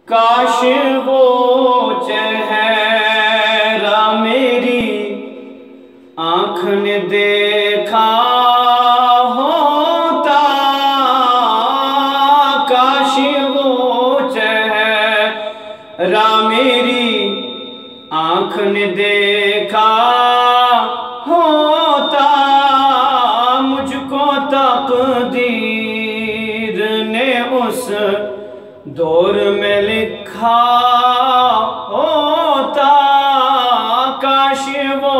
کاش وہ چہرہ میری آنکھ نے دیکھا ہوتا، کاش وہ چہرہ میری آنکھ نے دیکھا ہوتا، مجھ کو تقدیر نے اس دور میں لکھا ہوتا، کاش وہ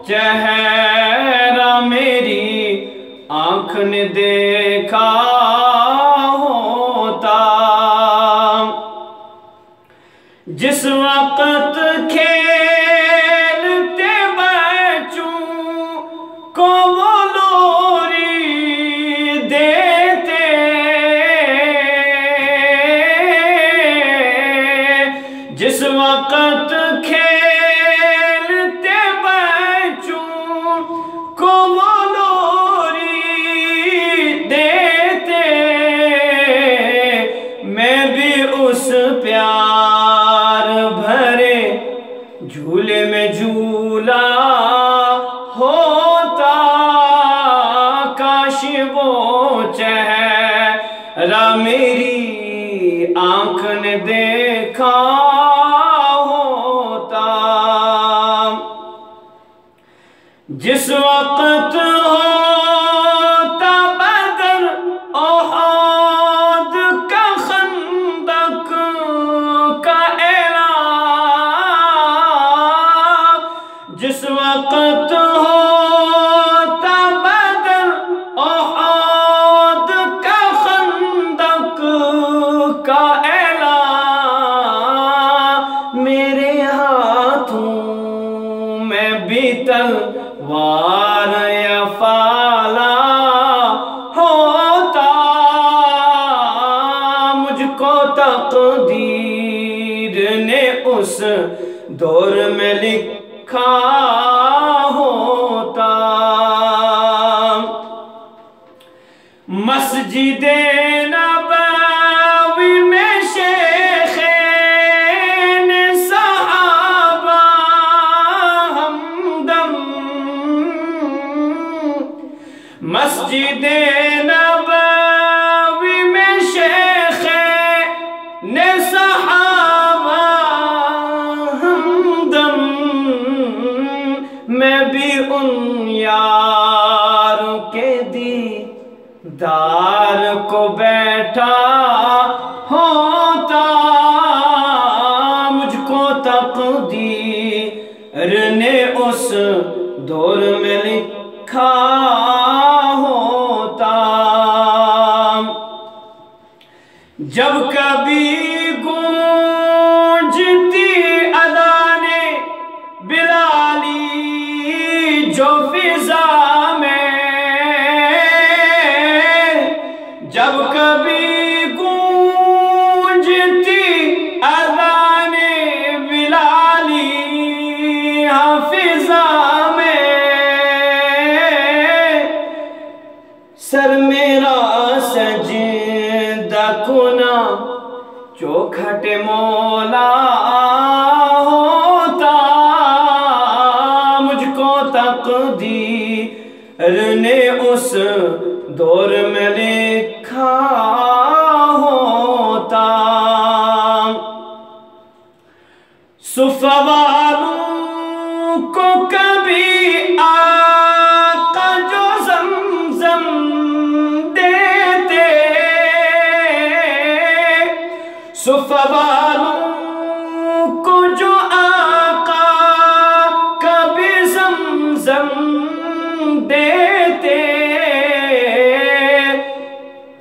چہرہ میری آنکھ نے دیکھا ہوتا، جس وقت کھیلتے بچوں کو وہ لوری دیتے، جس وقت کھیلتے بچوں کو وہ لوری دیتے، میں بھی اس پیار بھرے جھولے میں جھولا ہوتا، کاش وہ چہرہ میری آنکھ نے دیکھا ہوتا، جس وقت ہوتا بدر احد کا خندق کا اعلان، جس وقت ہوتا بدر احد کا خندق کا اعلان، میرے ہاتھوں میں بھی تلوار یا فالا ہوتا، مجھ کو تقدیر نے اس دور میں لکھا ہوتا، مسجد نبوی میں شیخین صحابہ ہمدم، مسجد نبوی میں شیخین صحابہ ہمدم، میں بھی ان یاروں کے دیدار کو بیٹھا ہوتا، مجھ کو تقدیر نے اس دور میں لکھا ہوتا، جب کبھی گونجتی اذانے بلالی جو فضا میں، جب کبھی گونجتی اذانے بلالی فضا میں، سر میرا سجدہ کنا چوکھٹ مولا ہوتا، مجھ کو تقدیر نے اس دور میں لکھا ہوتا، صفہ والوں کو کبھی آقا جو زمزم دیتے، صفہ والوں کو جو آقا کبھی زمزم دیتے،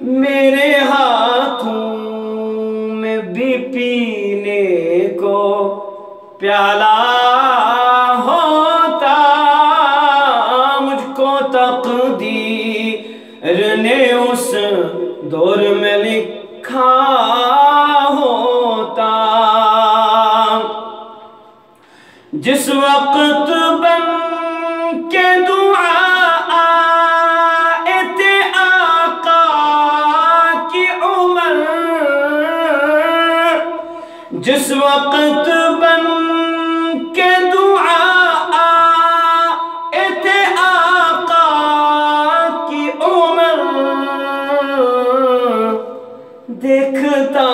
میرے ہاتھوں میں بھی پینے کو پیالہ ہوتا، مجھ کو تقدیر نے اس دور میں لکھا ہوتا، جس وقت بن کے دعا آئے تھے آقا کی عمر، جس وقت بن کے دعا آئے تھے آقا کی عمر، دیکھتا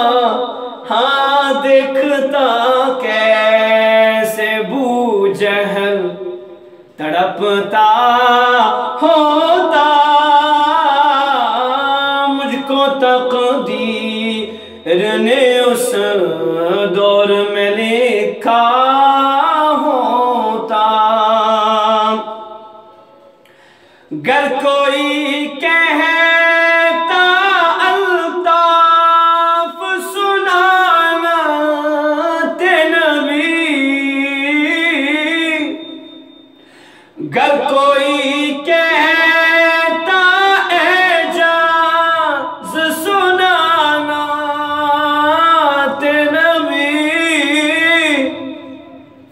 ہاں دیکھتا کیسے بو جہل تڑپتا ہوتا، مجھ کو تقدیر نے اس دور میں لکھا ہوتا۔ گر کوئی کہتا الطاف سنانا تے نبی، گر کوئی کہتا اعجاز سنانا تے نبی،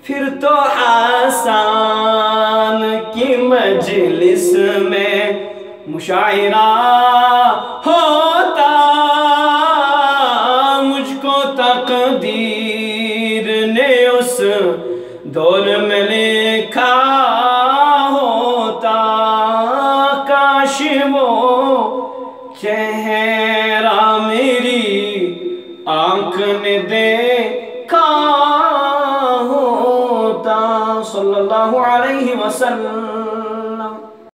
پھر تو حسان کی مجلس میں مشاعرہ ہوتا، مجھ کو تقدیر نے اس دور میں لکھا ہوتا۔ کاش وہ چہرہ میری آنکھ نے دیکھا ہوتا، صلی اللہ علیہ وسلم۔